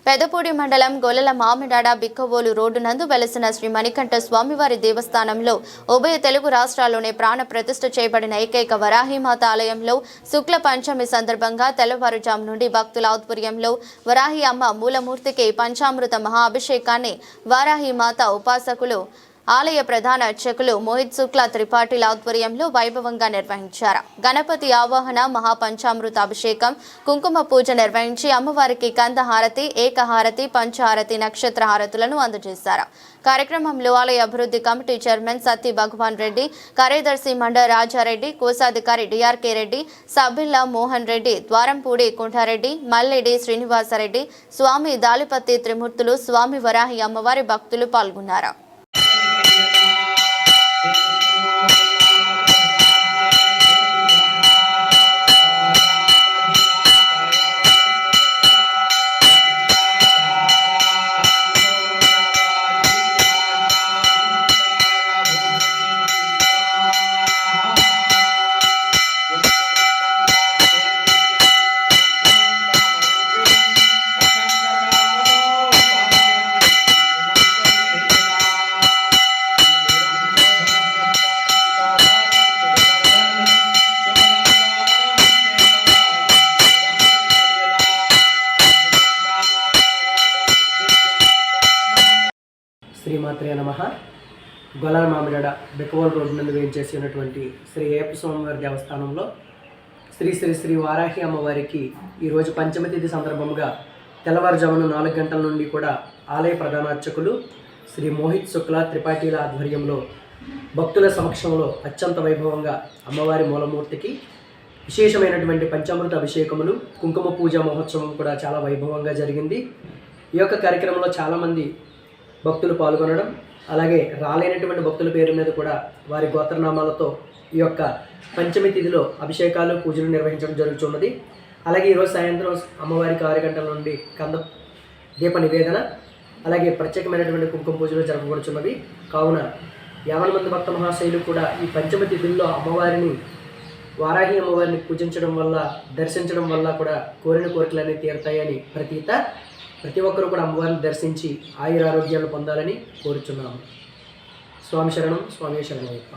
పెదపూడి మండలం గొల్లల మామిడాడ బిక్కవోలు రోడ్డు నందు వెలసిన శ్రీ మణికంఠ స్వామివారి దేవస్థానంలో ఉభయ తెలుగు రాష్ట్రాల్లోనే ప్రాణ ప్రతిష్ఠ చేయబడిన ఏకైక వరాహిమాత ఆలయంలో శుక్ల పంచమి సందర్భంగా తెల్లవారుజాము నుండి భక్తుల ఆధ్వర్యంలో వరాహి అమ్మ మూలమూర్తికి పంచామృత మహాభిషేకాన్ని వరాహిమాత ఉపాసకులు ఆలయ ప్రధాన అర్చకులు మోహిత్ శుక్లా త్రిపాఠిల ఆధ్వర్యంలో వైభవంగా నిర్వహించారు. గణపతి ఆవాహన, మహాపంచామృత అభిషేకం, కుంకుమ పూజ నిర్వహించి అమ్మవారికి కందహారతి, ఏకహారతి, పంచహారతి, నక్షత్ర హారతులను అందజేశారు. కార్యక్రమంలో ఆలయ అభివృద్ధి కమిటీ చైర్మన్ సత్తి భగవాన్ రెడ్డి, కార్యదర్శి మండ రాజారెడ్డి, కోశాధికారి డిఆర్కే రెడ్డి, సభ్యుల మోహన్ రెడ్డి, ద్వారంపూడి కుంఠారెడ్డి, మల్లెడి శ్రీనివాసరెడ్డి, స్వామి దాలిపత్తి త్రిమూర్తులు, స్వామి వరాహి అమ్మవారి భక్తులు పాల్గొన్నారు. శ్రీమాత్రే నమః. గొల్లల మామిడాడ బిక్కవోలు రోడ్డు నుండి వేయించేసి ఉన్నటువంటి శ్రీ అయ్యప్ప స్వామివారి దేవస్థానంలో శ్రీ శ్రీ శ్రీ వారాహి అమ్మవారికి ఈరోజు పంచమి తిథి సందర్భంగా తెల్లవారుజామున 4 గంటల నుండి కూడా ఆలయ ప్రధాన అర్చకులు శ్రీ మోహిత్ శుక్లా త్రిపాఠిల ఆధ్వర్యంలో భక్తుల సమక్షంలో అత్యంత వైభవంగా అమ్మవారి మూలమూర్తికి విశేషమైనటువంటి పంచామృత అభిషేకములు, కుంకుమ పూజ మహోత్సవం కూడా చాలా వైభవంగా జరిగింది. ఈ యొక్క కార్యక్రమంలో చాలామంది భక్తులు పాల్గొనడం, అలాగే రాలేనటువంటి భక్తుల పేరు మీద కూడా వారి గోత్రనామాలతో ఈ యొక్క పంచమి తిథిలో అభిషేకాలు, పూజలు నిర్వహించడం జరుగుతున్నది. అలాగే ఈరోజు సాయంత్రం అమ్మవారికి 6 గంటల నుండి కంద దీప నివేదన, అలాగే ప్రత్యేకమైనటువంటి కుంకుమ పూజలు జరపబడుతున్నవి. కావున 50 మంది భక్త మహాశైలు కూడా ఈ పంచమి తిథుల్లో అమ్మవారిని, వారాహి అమ్మవారిని పూజించడం వల్ల, దర్శించడం వల్ల కూడా కోరిన కోరికలన్నీ తీరుతాయని ప్రతీత. ప్రతి ఒక్కరూ కూడా అమ్మవారిని దర్శించి ఆయురారోగ్యాలు పొందాలని కోరుచున్నాము. స్వామి శరణం, స్వామి శరణమయ్యప్ప.